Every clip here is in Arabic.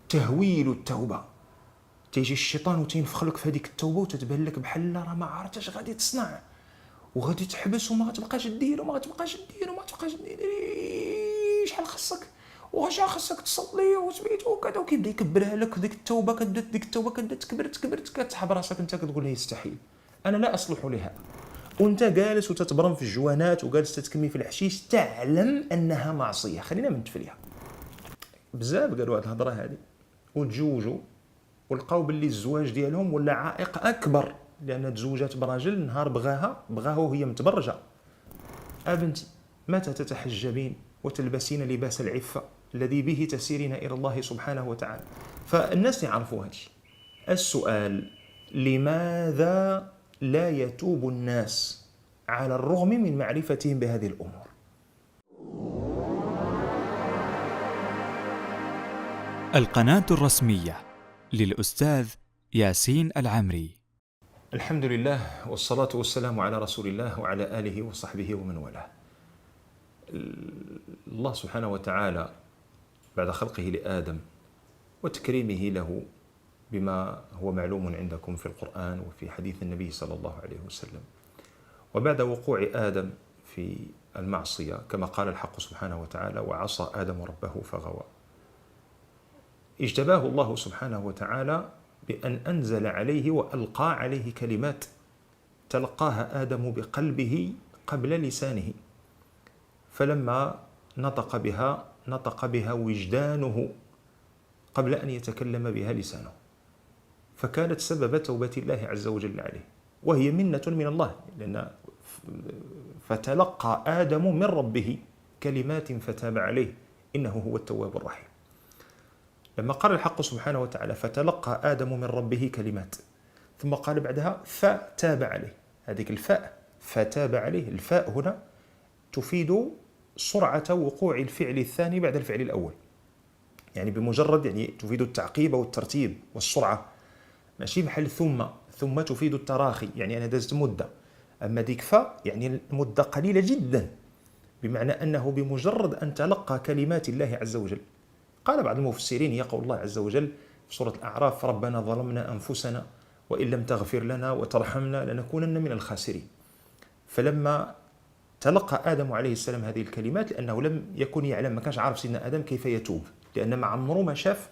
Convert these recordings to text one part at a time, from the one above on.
تهويل التوبه، تيجي الشيطان وتينفخ لك في هذيك التوبه وتتبان لك بحال راه ما عرفتش غادي تصنع وغادي تحبس وما غتبقاش دير وما غتبقاش دير وما غتبقاش دير، شحال خصك وشحال خصك تصلي وسميتو وكذا، وكيبدا يكبرها لك ديك التوبه، كدات ديك التوبه كدات تكبر كتسحب راسك انت كتقول لي يستحيل انا لا اصلح لهذا، وانت جالس وتتبرم في الجوانات وجالس تتكمي في الحشيش تعلم انها معصيه. خلينا منتفليها بزاف قالوا هذه الهضره هذه وتزوجوا ولقاو باللي الزواج ديالهم ولا عائق اكبر، لان تزوجات براجل نهار بغاها وهي متبرجه. ابنتي متى تتحجبين وتلبسين لباس العفه الذي به تسيرين الى الله سبحانه وتعالى؟ فالناس يعرفوا هذا. السؤال: لماذا لا يتوب الناس على الرغم من معرفتهم بهذه الامور؟ القناة الرسمية للأستاذ ياسين العمري. الحمد لله والصلاة والسلام على رسول الله وعلى آله وصحبه ومن والاه. الله سبحانه وتعالى بعد خلقه لآدم وتكريمه له بما هو معلوم عندكم في القرآن وفي حديث النبي صلى الله عليه وسلم، وبعد وقوع آدم في المعصية كما قال الحق سبحانه وتعالى: وعصى آدم ربه فغوى، اجتباه الله سبحانه وتعالى بأن أنزل عليه وألقى عليه كلمات تلقاها آدم بقلبه قبل لسانه، فلما نطق بها وجدانه قبل أن يتكلم بها لسانه، فكانت سبب توبة الله عز وجل عليه، وهي منة من الله، لأن فتلقى آدم من ربه كلمات فتاب عليه إنه هو التواب الرحيم. لما قال الحق سبحانه وتعالى فتلقى آدم من ربه كلمات، ثم قال بعدها فتاب عليه، هذيك الفاء فتاب عليه، الفاء هنا تفيد سرعة وقوع الفعل الثاني بعد الفعل الأول، يعني بمجرد يعني تفيد التعقيب والترتيب والسرعة، ماشي بحال ثم تفيد التراخي، يعني أنا دازت مدة، أما ديك فاء يعني مدة قليلة جدا، بمعنى أنه بمجرد أن تلقى كلمات الله عز وجل. قال بعض المفسرين هي قول الله عز وجل في سورة الأعراف: ربنا ظلمنا أنفسنا وإن لم تغفر لنا وترحمنا لنكونن من الخاسرين. فلما تلقى آدم عليه السلام هذه الكلمات، لأنه لم يكن يعلم، ما كانش عارف سيدنا آدم كيف يتوب، لأن ما عمره ما شاف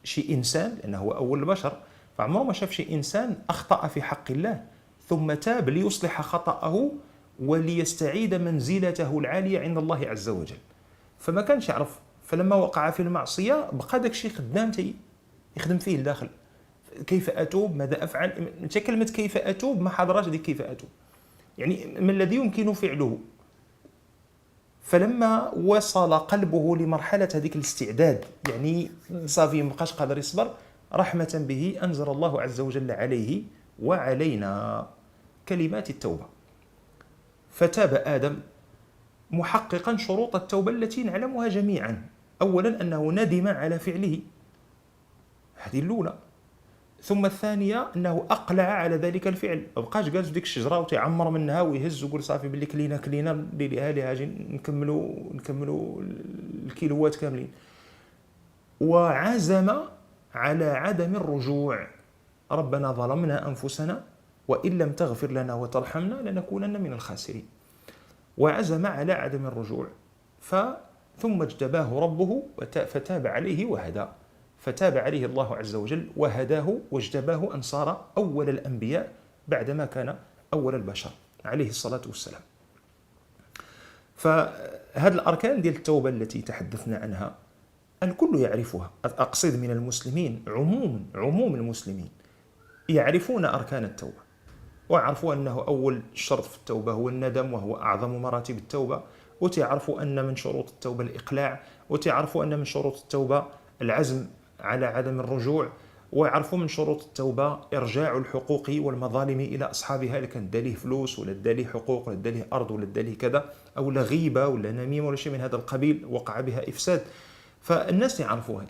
شيء إنسان، لأنه هو أول البشر، فعمره ما شاف شيء إنسان أخطأ في حق الله ثم تاب ليصلح خطأه وليستعيد منزلته العالية عند الله عز وجل، فما كانش يعرف. فلما وقع في المعصية بقى داك الشيء خدام يخدم فيه الداخل، كيف أتوب، ماذا أفعل، متى كلمة كيف أتوب ما حضرش ديك كيف أتوب، يعني ما الذي يمكن فعله. فلما وصل قلبه لمرحلة هذيك الاستعداد، يعني صافي مبقاش قادر يصبر، رحمة به أنزل الله عز وجل عليه وعلينا كلمات التوبة، فتاب آدم محققا شروط التوبة التي نعلمها جميعا. أولا أنه ندم على فعله، هذه الأولى، ثم الثانية أنه أقلع على ذلك الفعل، ما بقاش جالس في ديك الشجرة وتعمر منها ويهز ويقول صافي باللي كلينا ليها اجي نكملوا الكيلوات كاملين، وعزم على عدم الرجوع: ربنا ظلمنا أنفسنا وإن لم تغفر لنا وترحمنا لنكونن من الخاسرين، وعزم على عدم الرجوع. ثم اجتباه ربه فتاب عليه وهدى، فتاب عليه الله عز وجل وهداه واجتباه أن صار أول الأنبياء بعدما كان أول البشر عليه الصلاة والسلام. فهذه الأركان ديال التوبة التي تحدثنا عنها الكل يعرفها، أقصد من المسلمين عموم المسلمين يعرفون أركان التوبة، ويعرفوا أنه أول شرط في التوبة هو الندم وهو أعظم مراتب التوبة، وتعرفوا أن من شروط التوبة الإقلاع، وتعرفوا أن من شروط التوبة العزم على عدم الرجوع، ويعرفوا من شروط التوبة إرجاع الحقوق والمظالم إلى أصحابها، إذا كان داليه فلوس ولا داليه حقوق ولا داليه أرض ولا داليه كذا، أو غيبة ولا نميمة ولا شيء من هذا القبيل وقع بها إفساد، فالناس يعرفوا هذا.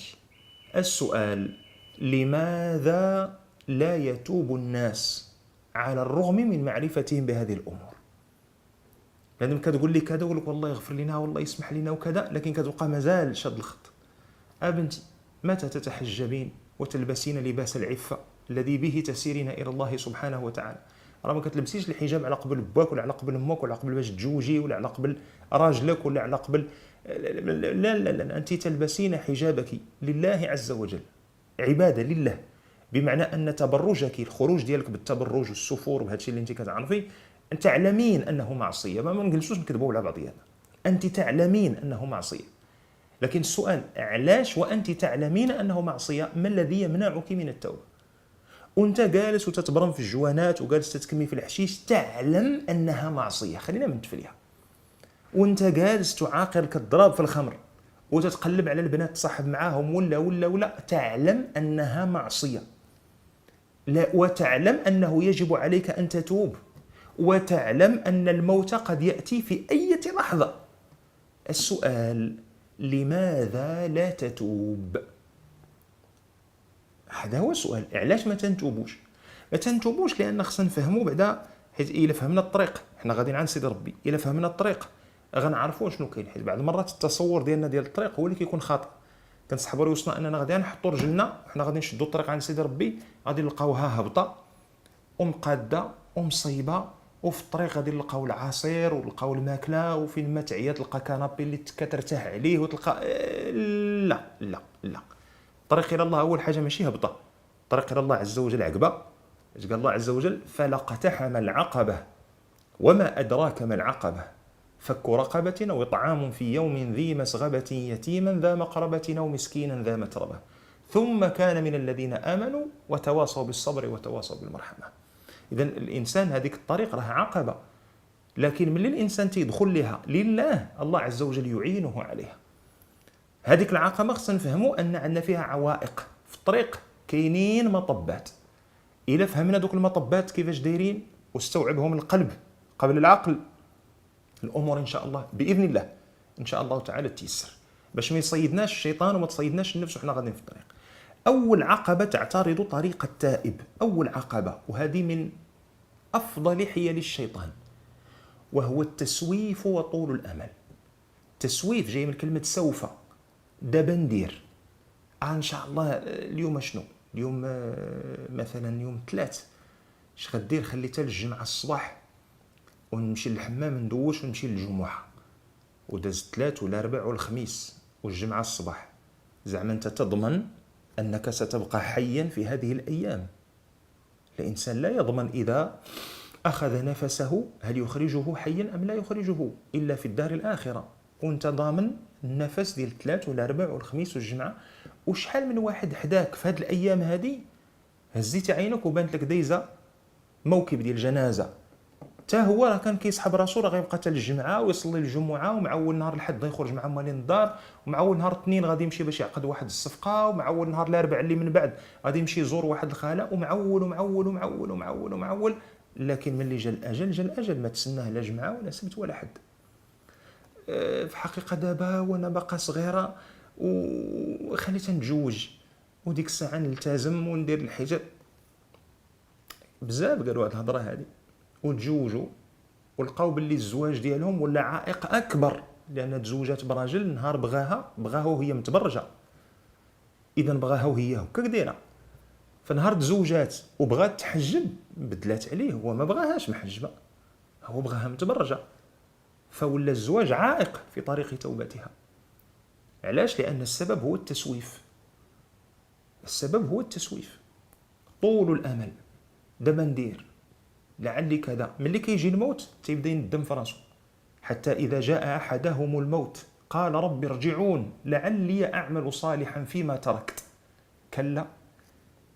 السؤال: لماذا لا يتوب الناس على الرغم من معرفتهم بهذه الأمور؟ لأنهم كتقول لي كذا ويقول لك والله يغفر لنا والله يسمح لنا وكذا، لكن كتبقى مازال شاد الخط. أبنتي متى تتحجبين وتلبسين لباس العفة الذي به تسيرين إلى الله سبحانه وتعالى؟ راه ما كتلبسيش الحجاب على قبل باك ولا على قبل امك ولا على قبل باش تجوجي ولا على قبل راجلك ولا على قبل، لا لا لا، أنت تلبسين حجابك لله عز وجل، عبادة لله، بمعنى أن تبرجك، الخروج ديالك بالتبرج والسفور وهذا الشيء اللي أنت كتعرفي، أنت تعلمين أنه معصية، ما نجلسوش نكذبوا على بعضياتنا، أنت تعلمين أنه معصية. لكن السؤال علاش وأنت تعلمين أنه معصية ما الذي يمنعك من التوبة؟ وانت جالس وتتبرم في الجوانات وجالس تتكمي في الحشيش تعلم أنها معصية، خلينا نتفليها. وانت جالس تعاقر كالضراب في الخمر وتتقلب على البنات تصاحب معاهم ولا تعلم أنها معصية، لا، وتعلم أنه يجب عليك أن تتوب، وتعلم أن الموت قد يأتي في أي لحظة. السؤال لماذا لا تتوب؟ هذا هو السؤال. علاش ما تنتوبوش؟ ما تنتوبوش لأن خصنا نفهموا بعدا، حيت إلا فهمنا الطريق حنا غاديين عند سيدي ربي، إلا فهمنا الطريق غنعرفوا شنو كاين. حيت بعض المرات التصور ديالنا ديال الطريق هو اللي كيكون خاطئ. كنصحبوا يوصلنا اننا غادي نحطوا رجلنا وحنا غادي نشدوا الطريق عند سيدي ربي، غادي نلقاوها هابطه ومقاده ومصيبه، وفي الطريق غادي نلقاو العصير ونلقاو الماكله، وفين ما تعيا تلقى كنابي اللي كترتاح عليه وتلقى لا لا لا. الطريق الى الله اول حاجه ماشي هبطه، الطريق الى الله عز وجل عقبه. قال الله عز وجل فلقتحم العقبه وما ادراك ما العقبه فك رقبة أو إطعام في يوم ذي مسغبة يتيما ذا مقربة أو مسكينا ذا متربة ثم كان من الذين آمنوا وتواصوا بالصبر وتواصوا بالمرحمة. إذن الإنسان هذيك الطريق راه عقبة، لكن من الإنسان تيدخل لها لله الله عز وجل يعينه عليها. هذيك العقبة خصنا نفهموا أن عندنا فيها عوائق في الطريق، كاينين مطبات. إلا فهمنا دوك المطبات كيفاش دايرين واستوعبهم القلب قبل العقل، الأمور إن شاء الله بإذن الله إن شاء الله تعالى تيسر، باش ما يصيدناش الشيطان وما تصيدناش النفس وحنا غاديين في الطريق. أول عقبة تعترض طريق التائب، أول عقبة، وهذه من أفضل حيل الشيطان، وهو التسويف وطول الأمل. تسويف جاي من كلمة سوف، دابا ندير، إن شاء الله اليوم شنو؟ اليوم مثلا يوم 3، اش غدير؟ خليتها للجمعة الصباح ونمشي للحمام ندوش ونمشي للجمعة، وداز 3 والأربع والخميس والجمعة الصباح. زعما أنت تضمن أنك ستبقى حيا في هذه الأيام. الإنسان لا يضمن إذا أخذ نفسه هل يخرجه حيا أم لا يخرجه إلا في الدار الآخرة. وانت ضامن النفس ديال 3 والأربع والخميس والجمعة. وشحال من واحد حداك في هذه الأيام هذه هزيت عينك وبانت لك دايزة موكب ديال جنازة، تا هو راه كان كيسحب راسو راه غيبقى حتى الجمعه ويصلي الجمعه، ومعول نهار الحد غيخرج مع مالين الدار، ومعول نهار الاثنين غادي يمشي باش يعقد واحد الصفقه، ومعول نهار الاربعاء اللي من بعد غادي يمشي يزور واحد الخاله، ومعول ومعول ومعول ومعول ومعول. لكن ملي جا الاجل، جا الاجل ما تسناه لا جمعه ولا سبت ولا حد. في حقيقه دابا وانا باقا صغيره وخليت نتزوج، وديك الساعه نلتزم وندير الحجاب. بزاف قالوا هاد الهضره هذه وتزوجوا ولقاو باللي الزواج ديالهم ولا عائق اكبر، لان تزوجات براجل نهار بغاها وهي متبرجه، اذا بغاها وهي هكاك دايره. فنهار تزوجات وبغات تحجب بدلات عليه، هو ما بغاهاش محجبه، هو بغاها متبرجه، فولا الزواج عائق في طريق توبتها. علاش؟ لان السبب هو التسويف. السبب هو التسويف، طول الامل، دابا ندير لعلي كذا. ملي كيجي الموت تيبدا يندم في راسو، حتى إذا جاء أحدهم الموت قال رب ارجعون لعلي أعمل صالحا فيما تركت كلا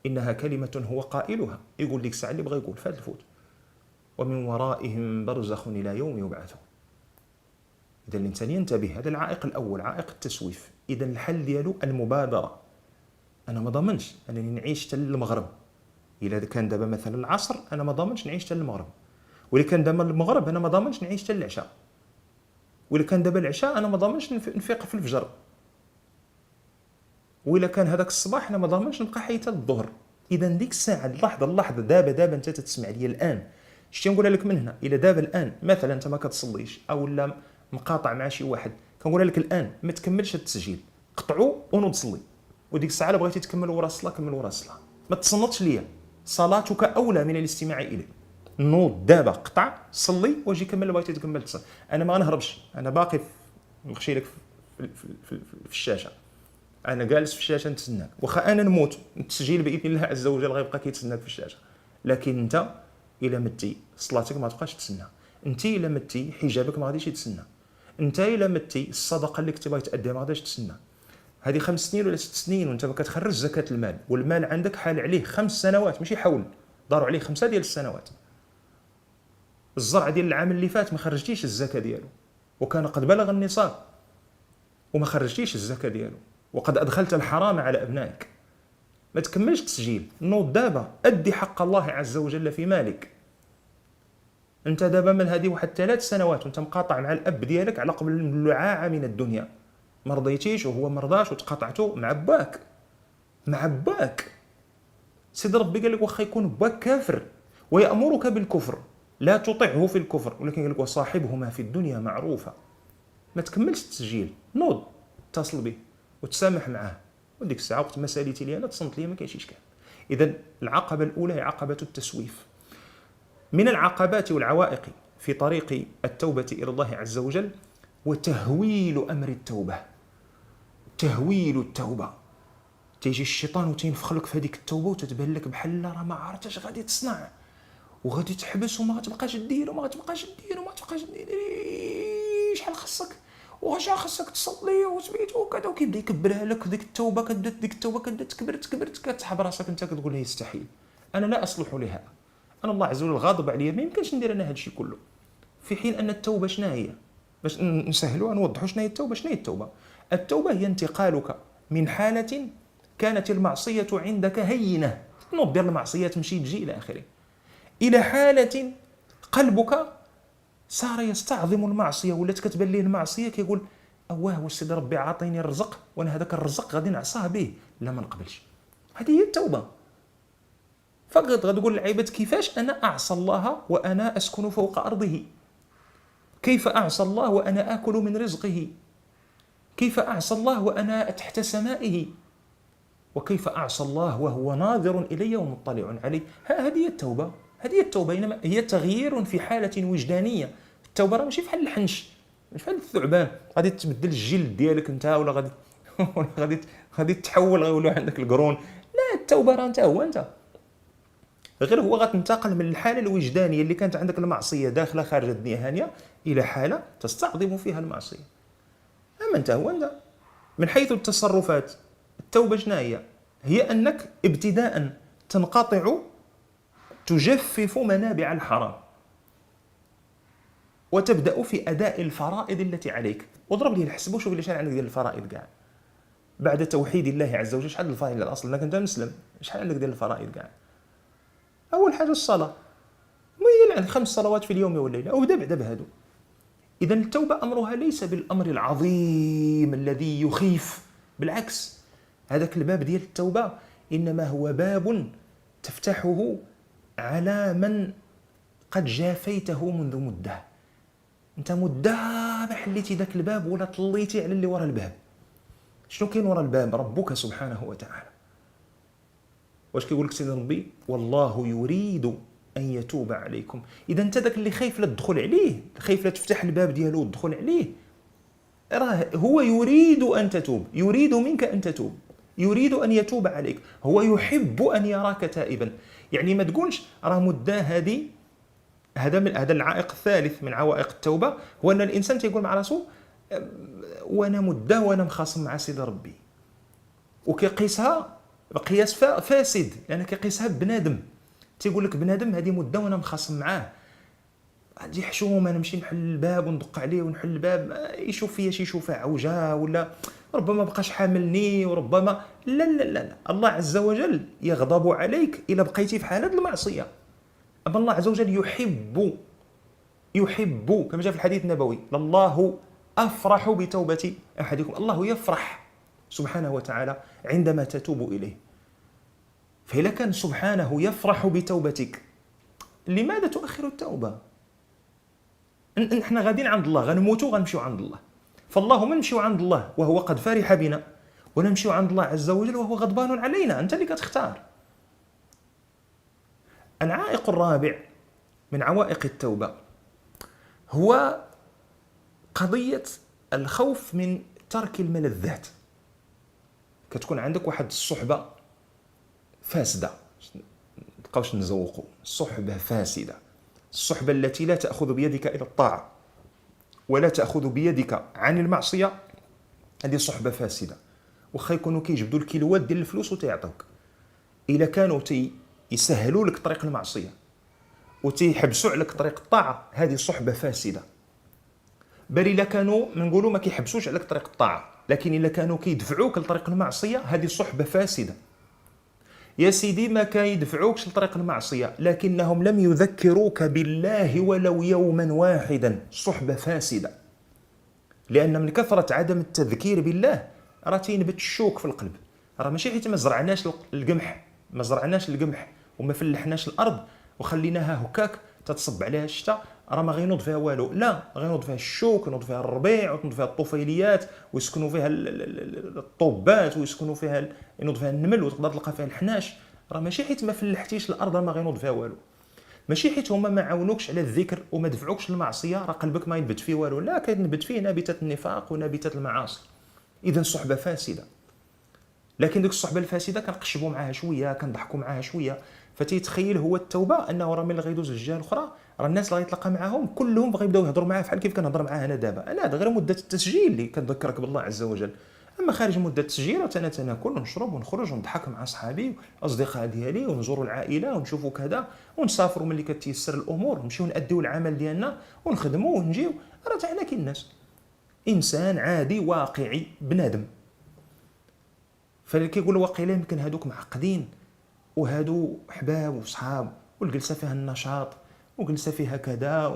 إنها كلمة هو قائلها. يقول ديك الساعة اللي بغى يقول فات الفوت، ومن ورائهم برزخ إلى يوم يبعثون. إذا الإنسان ينتبه، هذا العائق الأول، عائق التسويف. إذا الحل ديالو المبادرة. أنا ما ضمنش أنني نعيش حتى المغرب، إلا كان دابا مثلا العصر أنا ما ضامنش نعيش حتى المغرب، وإلا كان دابا المغرب أنا ما ضامنش نعيش حتى العشاء، وإلا كان دابا العشاء أنا ما ضامنش نفيق في الفجر، وإلا كان هذاك الصباح أنا ما ضامنش نبقى حي حتى الظهر. إذا ديك الساعة اللحظة دابا أنت تتسمع لي الآن، شتي نقول لك من هنا؟ إلا دابا الآن مثلا أنت ما كتصليش أو لا مقاطع مع شي واحد، كنقول لك الآن ما تكملش التسجيل، قطعوا ونوض صلي، وديك الساعه الا بغيتي تكمل ورا الصلاه كمل ورا الصلاه، ما تصنتش ليا، صلاتك اولى من الاستماع اليه. نوض دابا، قطع صلي واجي كمل اللي بغيتي تكمل تصلي. انا ما نهربش، انا باقي نخشي لك في الشاشه، انا جالس في الشاشه نتسناك، واخا انا نموت التسجيل باذن الله عز وجل غيبقى كيتسناك في الشاشه. لكن انت الا متي صلاتك ما تبقاش تسنى، انت الا متي حجابك ما غاديش يتسنى، انت الا متي الصدقه اللي كنتي باغي تاديها ما غاديش تسنى. هذه 5 سنين ولا 6 سنين وانت ما كتخرج زكاه المال، والمال عندك حال عليه 5 سنوات ماشي حول، داروا عليه 5 ديال السنوات. الزرع ديال العام اللي فات ما خرجتيش الزكاه ديالو، وكان قد بلغ النصاب وما خرجتيش الزكاه ديالو، وقد ادخلت الحرام على ابنائك. ما تكملش تسجيل، نوض دابا ادي حق الله عز وجل في مالك. انت دابا من هذه واحد 3 سنوات وانت مقاطع مع الاب ديالك على قبل اللعاعه من الدنيا، ما رضيتيش وهو ما رضاش وتقاطعتوا مع باك. مع باك سيد ربي قال لك واخا يكون باك كافر ويأمرك بالكفر لا تطعه في الكفر، ولكن قال لك وصاحبهما في الدنيا معروفه. ما تكملش التسجيل، نوض اتصل به وتسامح معاه، وديك الساعه وقت ما ساليتي لي انا تصنت لي ما كاينش اشكال. اذا العقبه الاولى هي عقبه التسويف. من العقبات والعوائق في طريق التوبه الى الله عز وجل وتهويل امر التوبه. تهويل التوبه، تيجي الشيطان وتينفخ لك في هذيك التوبه وتتبان لك بحال راه ما عرفتش غادي تصنع وغادي تحبس وما غتبقاش دير وما غتبقاش دير وما غتبقاش دير، شحال خصك واش خصك تصلي وسميتو وكذا، وكيبدا يكبرها لك ديك التوبه. كدات ديك التوبه كدات تكبر كتسحب راسك انت كتقول لها يستحيل، انا لا اصلح لهذا، انا الله عز وجل غاضب عليا، ما يمكنش ندير انا هذا الشيء كله. في حين ان التوبه شنو هي؟ باش نسهلوا نوضحوا شنو هي التوبه. شنو هي التوبه؟ التوبه هي انتقالك من حاله كانت المعصيه عندك هينه، نوض دير المعصيه تمشي تجي الى اخره، الى حاله قلبك صار يستعظم المعصيه، ولات كتبان ليه المعصيه كيقول اواه واش سيدي ربي عاطيني الرزق وانا هذاك الرزق غادي نعصاه به، لا ما نقبلش. هذه هي التوبه. فقط غتقول للعباد كيفاش انا اعصى الله وانا اسكن فوق ارضه، كيف اعصى الله وانا اكل من رزقه، كيف اعصى الله وانا تحت سمائه، وكيف اعصى الله وهو ناظر الي ومطلع علي. هذه التوبه. هذه التوبه انما هي تغيير في حاله وجدانيه. التوبه راه ماشي بحال الحنش، ماشي بحال الثعبان غادي تبدل الجلد ديالك انت ولا غادي تحول غيولوا عندك القرون. لا، التوبه راه انت هو انت، غير هو غتنتقل من الحاله الوجدانيه اللي كانت عندك المعصيه داخله خارج الدنيا هانيه الى حاله تستعظم فيها المعصيه. اما انت هو انت. من حيث التصرفات التوبه شنو هي؟ هي انك ابتداء تنقطع، تجفف منابع الحرام وتبدا في اداء الفرائض التي عليك. واضرب لي الحسب وشوف لي شحال عندك ديال الفرائض كاع بعد توحيد الله عز وجل. شحال الفرائض الاصل انك انت مسلم، شحال عندك ديال الفرائض كاع؟ اول حاجه الصلاه، ما هي 5 صلوات في اليوم والليله، وبدا بعدا بهادو. اذا التوبه امرها ليس بالامر العظيم الذي يخيف، بالعكس هذاك الباب ديال التوبه انما هو باب تفتحه على من قد جافيته منذ مده. انت مده ما حليتي ذاك الباب ولا طليتي على اللي ورا الباب. شنو كاين ورا الباب؟ ربك سبحانه وتعالى. واش كيقول لك سيدي ربي؟ والله يريد ان يتوب عليكم. اذا انت ذاك اللي خايف لا تدخل عليه، خايف لا تفتح الباب ديالو وتدخل عليه، راه هو يريد ان تتوب، يريد منك ان تتوب، يريد ان يتوب عليك، هو يحب ان يراك تائبا. يعني ما تقولش راه مده هذه. هذا العائق الثالث من عوائق التوبه، هو ان الانسان تيقول مع راسو وانا مده وانا مخاصم مع سيدي ربي، وكيقيسها بقياس فاسد، لان كيقيسها بنادم. تيقول لك بنادم هذه مده وانا مخاصم معاه، غادي حشومه نمشي نحل الباب وندق عليه ونحل الباب يشوف فيا شي شفاعه وجا، ولا ربما بقاش حاملني، وربما لا لا لا لا. الله عز وجل يغضب عليك الا بقيتي في حاله المعصيه. اما الله عز وجل يحب كما جاء في الحديث النبوي: الله افرح بتوبه احدكم. الله يفرح سبحانه وتعالى عندما تتوب اليه. فإذا كان سبحانه يفرح بتوبتك، لماذا تؤخر التوبه؟ نحن غاديين عند الله، غنموتوا غنمشيو عند الله. فاللهم نمشيو عند الله وهو قد فرح بنا ونمشيو عند الله عز وجل وهو غضبان علينا. أنت اللي كتختار. العائق الرابع من عوائق التوبة هو قضية الخوف من ترك الملذات. كتكون عندك واحد الصحبة فاسدة، نبقاوش نزوقوا، صحبة فاسدة، الصحبة التي لا تأخذ بيدك إلى الطاعة ولا تأخذ بيدك عن المعصية، هذه صحبة فاسدة. وخا يكونوا كيجبدوا الكيلوات ديال الفلوس وتيعطوك، إلا كانوا يسهلوا لك طريق المعصية وتيحبسوا عليك طريق الطاعة، هذه صحبة فاسدة. بل إلا كانوا نقولوا ما كيحبسوش عليك طريق الطاعة، لكن إلا كانوا كيدفعوك لطريق المعصية، هذه صحبة فاسدة. يا سيدي ما كيدفعوكش لطريق المعصية لكنهم لم يذكروك بالله ولو يوما واحدا، صحبة فاسدة. لأن من كثرة عدم التذكير بالله راه تينبت الشوك في القلب. راه ماشي حيت ما زرعناش القمح وما فلحناش الأرض وخليناها هكاك تتصب عليها الشتاء راه ما غينوض فيها والو، لا، غينوض فيها الشوك، ينوض فيها الربيع، وينوض فيها الطفيليات، ويسكنوا فيها الطوبات، ويسكنوا فيها ينوض فيها النمل، وتقدر تلقى فيها الحناش. راه ماشي حيت ما فلحتيش الارض ما غينوض فيها والو، ماشي حيت هما ما عاونوكش على الذكر وما دفعوكش للمعصيه راه قلبك ما ينبت فيه والو، لا، كينبت فيه نابته النفاق ونابته المعاصي. اذا صحبه فاسده. لكن ديك الصحبه الفاسده كنقشبوا معاها شويه، كنضحكوا معاها شويه، فتيتخيل هو التوبه انه راه ملي غيدوز الجهه الاخرى راه الناس اللي غيتلاقى معاهم كلهم غيبداو يهضروا معاه بحال كيف كنهضر معاه انا دابا. انا هذا غير مده التسجيل اللي كنذكرك بالله عز وجل، اما خارج مده التسجيل انا تناكل ونشرب ونخرج ونضحك مع صحابي واصدقاء ديالي ونزوروا العائله ونشوفوا كذا ونسافروا ملي كتيسر الامور، نمشيو ناديو العمل ديالنا ونخدموا ونجيو. راه حتى حنا كي الناس، انسان عادي واقعي بنادم. فاللي كيقول واقيلا يمكن هادوك معقدين وهادو احباب وصحاب والجلسه فيها النشاط وجلسه فيها كذا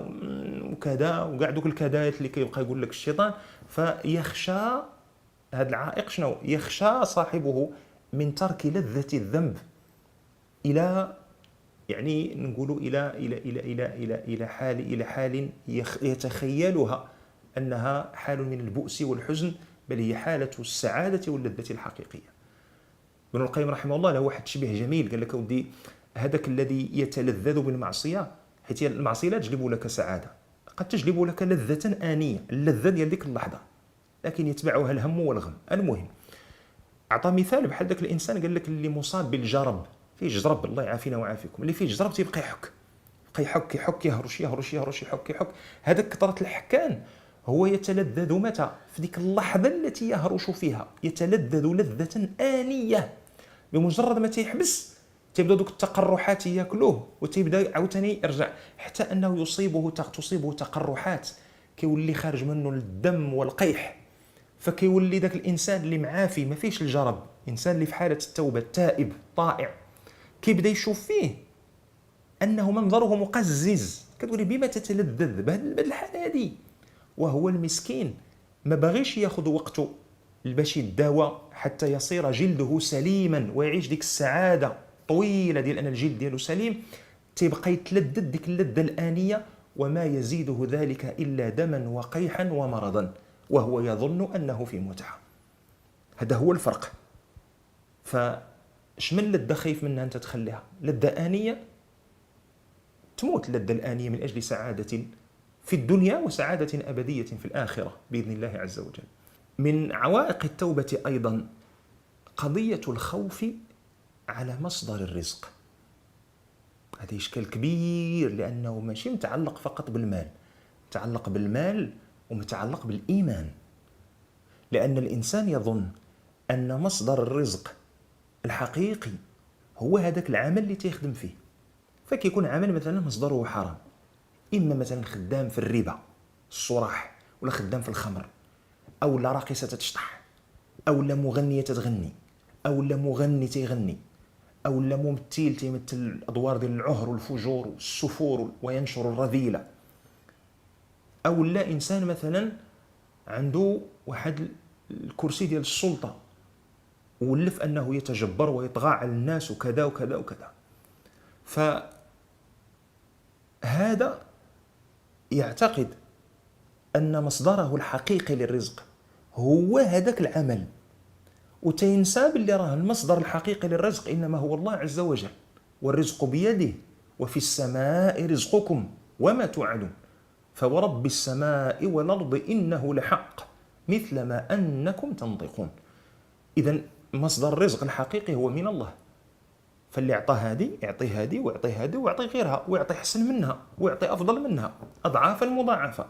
وكذا وكاع دوك الكذايات اللي كيبقى يقول لك الشيطان. فيخشى هذا العائق شنو؟ يخشى صاحبه من ترك لذة الذنب الى يعني نقولوا الى حال يتخيلها انها حال من البؤس والحزن، بل هي حالة السعادة واللذة الحقيقية. ابن القيم رحمه الله له واحد تشبيه جميل، قال لك ودي هذاك الذي يتلذذ بالمعصية، حيت المعصية لا تجلب لك سعادة، قد تجلب لك لذة آنية، اللذة ديال ديك اللحظة، لكن يتبعها الهم والغم. المهم أعطى مثال بحال ذاك الإنسان قال لك اللي مصاب بالجرب، فيه جرب الله يعافينا ويعافيكم، اللي فيه جرب تيبقى يحك يهرش يحك. هذاك كثرة الحكان هو يتلذذ متى؟ في ديك اللحظة التي يهرش فيها، يتلذذ لذة آنية. بمجرد ما تيحبس تيبدا دوك التقرحات ياكلوه وتيبدا عاوتاني يرجع، حتى انه تصيبه تقرحات كيولي خارج منه الدم والقيح. فكيولي داك الانسان اللي معافي ما فيش الجرب، انسان اللي في حالة التوبة التائب طائع، كيبدا يشوف فيه انه منظره مقزز. كتقولي بما تتلذذ بهذه الحالة هذه؟ وهو المسكين ما باغيش ياخذ وقته باش يداوى حتى يصير جلده سليما ويعيش ديك السعاده طويله ديال ان الجلد ديالو سليم، تيبقى يتلذذ ديك اللذه الانيه، وما يزيده ذلك الا دما وقيحا ومرضا، وهو يظن انه في متعه. هذا هو الفرق. فاش من لذه خايف منها انت تخليها؟ لذه انيه تموت، اللذه الانيه من اجل سعاده في الدنيا وسعادة أبدية في الآخرة بإذن الله عز وجل. من عوائق التوبة أيضا قضية الخوف على مصدر الرزق. هذا إشكال كبير، لأنه ماشي متعلق فقط بالمال، متعلق بالمال ومتعلق بالإيمان. لأن الإنسان يظن أن مصدر الرزق الحقيقي هو هذاك العمل اللي تيخدم فيه. فكيكون عمل مثلا مصدره حرام، إما مثلا خدام في الربا الصراح، ولا خدام في الخمر، أو لا راقصة تشطح، أو لا مغنية تغني، أو لا مغني تيغني، أو لا ممثل تيمثل الأدوار ديال العهر والفجور والسفور وينشر الرذيلة، أو لا إنسان مثلا عنده واحد الكرسي ديال السلطة وولف أنه يتجبر ويطغى على الناس وكذا وكذا وكذا. فهذا يعتقد أن مصدره الحقيقي للرزق هو هذاك العمل، وتينسى باللي راه المصدر الحقيقي للرزق إنما هو الله عز وجل، والرزق بيده، وفي السماء رزقكم وما توعدون، فورب السماء والأرض إنه لحق مثل ما أنكم تنطقون. إذن مصدر الرزق الحقيقي هو من الله، فاللي أعطى هذه يعطي هذه ويعطي هذه ويعطي غيرها ويعطي أحسن منها ويعطي أفضل منها أضعافا مضاعفة.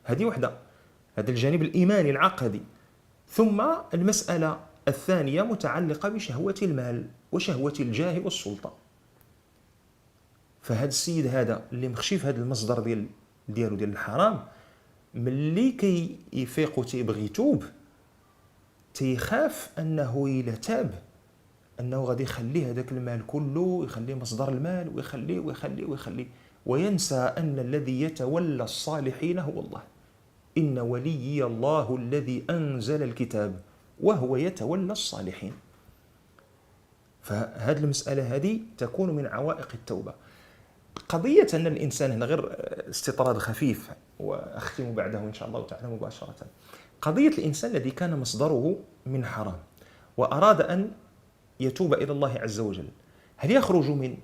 هذه وحدة، هذا الجانب الإيماني العقدي. ثم المسألة الثانية متعلقة بشهوة المال وشهوة الجاه والسلطة. فهذا السيد هذا اللي مخشي في هذا المصدر ديال الحرام، ملي كي يفيق وتيبغي يتوب تيخاف أنه إلا تاب أنه غادي يخلي هذاك المال كله، يخلي مصدر المال ويخليه ويخليه ويخليه، وينسى أن الذي يتولى الصالحين هو الله. إن وليي الله الذي أنزل الكتاب وهو يتولى الصالحين. فهذه المسألة هذه تكون من عوائق التوبة. قضية أن الإنسان هنا غير استطراد خفيف وأختم بعده إن شاء الله تعالى مباشرة. قضية الإنسان الذي كان مصدره من حرام وأراد أن يتوب إلى الله عز وجل، هل يخرج من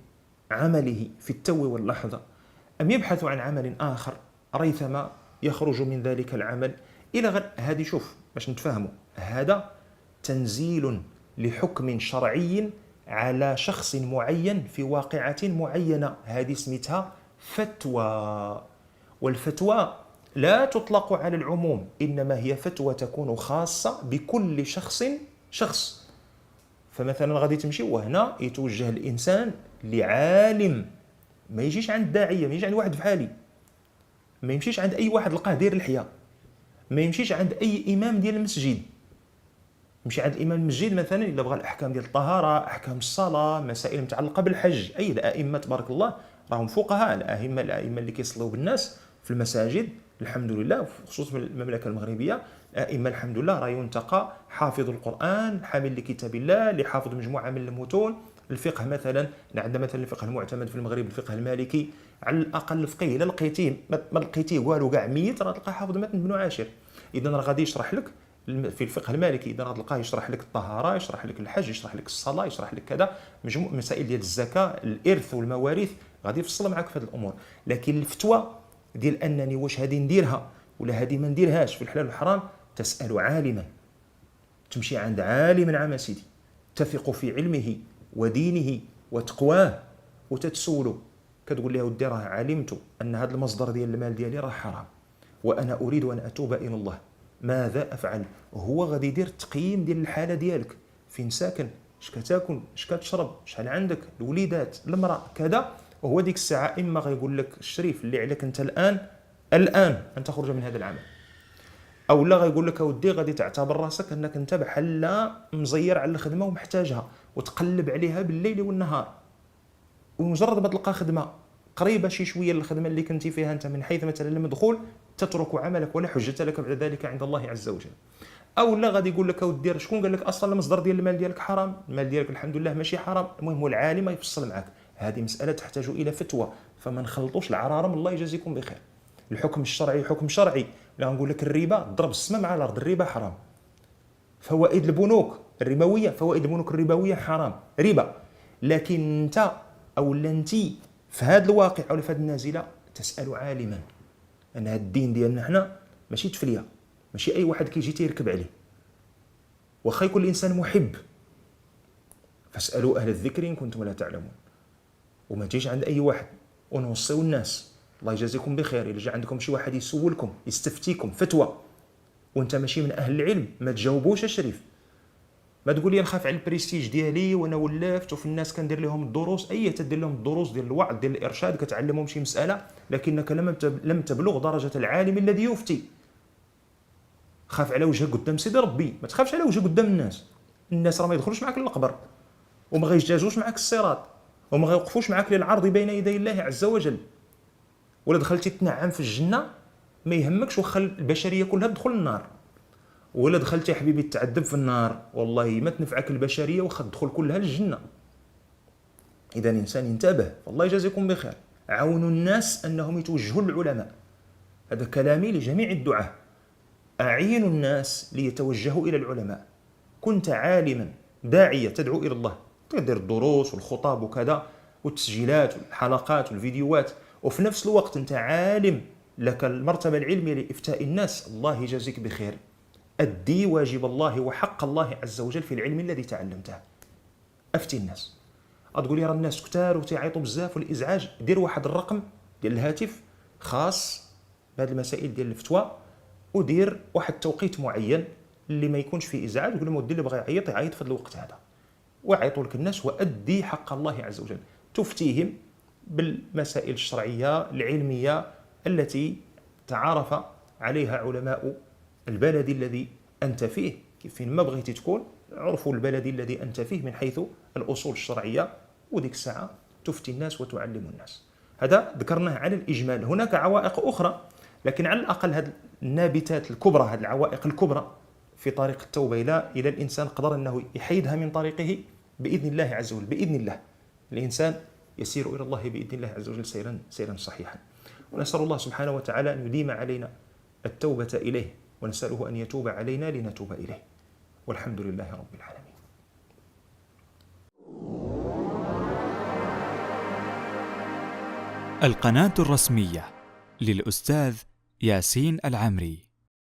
عمله في التو واللحظة أم يبحث عن عمل آخر ريثما يخرج من ذلك العمل إلى غير هذه؟ شوف باش نتفاهموا، هذا تنزيل لحكم شرعي على شخص معين في واقعة معينة، هذه اسمتها فتوى. والفتوى لا تطلق على العموم، إنما هي فتوى تكون خاصة بكل شخص. فمثلا غادي تمشي وهنا يتوجه الإنسان لعالم، ما يجيش عند داعية، ما يجيش عند واحد بحالي، ما يمشيش عند أي واحد لقاه داير الحياة، ما يمشيش عند أي إمام ديال المسجد. يمشي عند الإمام المسجد مثلا إلا بغى الأحكام ديال الطهارة، أحكام الصلاة، مسائل متعلقة بالحج. أي الأئمة تبارك الله راهم فقهاء، الأئمة اللي كيصلوا بالناس في المساجد الحمد لله، خصوصا في المملكة المغربية الأئمة الحمد لله راه ينتقى حافظ القرآن، حامل لكتاب الله، اللي حافظ مجموعة من المتون. الفقه مثلا عندنا مثلا الفقه المعتمد في المغرب الفقه المالكي، على الأقل الفقيه إلا لقيتيه ما لقيتيه والو كاع ميت راه تلقاه حافظ متن ابن عاشر. إذا راه غادي يشرح لك في الفقه المالكي، إذا غتلقاه يشرح لك الطهارة، يشرح لك الحج، يشرح لك الصلاة، يشرح لك كذا مجموع مسائل ديال الزكاة، الإرث والمواريث، غادي يفصل معك في هذه الأمور. لكن الفتوى ديال أنني واش هذه نديرها ولا هذه ما نديرهاش في الحلال والحرام، تسأل عالما، تمشي عند عالم عام سيدي تثق في علمه ودينه وتقواه وتتسولو، كتقول له ودي راه علمت أن هذا المصدر ديال المال ديالي راه حرام وأنا أريد أن أتوب إلى الله، ماذا أفعل؟ هو غادي يدير التقييم ديال الحالة ديالك، فين ساكن، اش كتاكل، اش كتشرب، شحال عندك الوليدات، المرأة، كذا. وهو ديك الساعة إما غيقول لك الشريف اللي عليك أنت الآن أن تخرج من هذا العمل، أو لا غيقول لك أودي غادي تعتبر راسك أنك أنت بحال مزير على الخدمة ومحتاجها وتقلب عليها بالليل والنهار، ومجرد ما تلقى خدمة قريبة شي شوية للخدمة اللي كنتي فيها أنت من حيث مثلا المدخول تترك عملك ولا حجة لك بعد ذلك عند الله عز وجل. أو لا غادي يقول لك أودي شكون قال لك أصلا المصدر ديال المال ديالك حرام، المال ديالك الحمد لله ماشي حرام، المهم هو العالم يفصل معك. هذه مسألة تحتاج إلى فتوى، فما نخلطوش العرارم، الله يجازيكم بخير. الحكم الشرعي حكم شرعي، لا نقول لك الربا ضرب السماء مع الأرض، الربا حرام. فوائد البنوك الربوية، فوائد البنوك الربوية حرام، ربا. لكن أنت أو أنتي في هذا الواقع أو في هذه النازلة تسأل عالما، أن هذا الدين ديالنا حنا ماشي تفلية، ماشي أي واحد كيجي تيركب عليه، وخا يكون الإنسان محب. فاسألوا أهل الذكر إن كنتم لا تعلمون. وما تجيش عند أي واحد. ونوصيوا الناس الله يجازيكم بخير، إذا جا عندكم شي واحد يسولكم يستفتيكم فتوى وانت ماشي من أهل العلم ما تجاوبوش الشريف. ما تقول لي نخاف على البريستيج ديالي وانا ولفت وفي الناس كندير لهم الدروس، اي تدير لهم الدروس ديال الوعظ ديال الارشاد كتعلمهم شي مساله، لكنك لم تبلغ درجه العالم الذي يفتي. خاف على وجهك قدام سيدي ربي، ما تخافش على وجهك قدام الناس راه ما يدخلوش معك للقبر وما غيجازوش معك الصراط وما غيوقفوش معك للعرض بين يدي الله عز وجل. ولا دخلتي تنعم في الجنه ما يهمكش واخا البشريه كلها تدخل النار، ولا دخلت يا حبيبي تعذب في النار والله ما تنفعك البشريه واخا تدخل كلها للجنه. اذا الانسان ينتبه، الله يجازيكم بخير. عاونوا الناس انهم يتوجهوا للعلماء، هذا كلامي لجميع الدعاة، اعينوا الناس ليتوجهوا الى العلماء. كنت عالما داعية تدعو إلى الله، تدير الدروس والخطب وكذا والتسجيلات والحلقات والفيديوهات، وفي نفس الوقت أنت عالم لك المرتبة العلمية لإفتاء الناس، الله يجازيك بخير. أدي واجب الله وحق الله عز وجل في العلم الذي تعلمته، أفتي الناس. تقول لي راه الناس كتار وتيعيطوا بزاف والإزعاج، دير واحد الرقم ديال الهاتف خاص بهذه المسائل ديال الفتوى، ودير واحد التوقيت معين اللي ما يكونش فيه ازعاج، وقول لهم ودي اللي بغى يعيط يعيط في الوقت هذا، ويعيطوا لك الناس، وادي حق الله عز وجل، تفتيهم بالمسائل الشرعيه العلميه التي تعارف عليها علماء البلد الذي انت فيه. كيف ما بغيتي تكون عرفوا البلد الذي انت فيه من حيث الاصول الشرعيه، وديك الساعه تفتي الناس وتعلم الناس. هذا ذكرناه على الاجمال. هناك عوائق اخرى، لكن على الأقل هذه النابتات الكبرى، هذه العوائق الكبرى في طريق التوبة إلى الإنسان قدر أنه يحيدها من طريقه بإذن الله عز وجل. بإذن الله الإنسان يسير إلى الله بإذن الله عز وجل سيرا صحيحا. ونسأل الله سبحانه وتعالى أن يديم علينا التوبة إليه، ونسأله أن يتوب علينا لنتوب إليه، والحمد لله رب العالمين. القناة الرسمية للأستاذ ياسين العمري.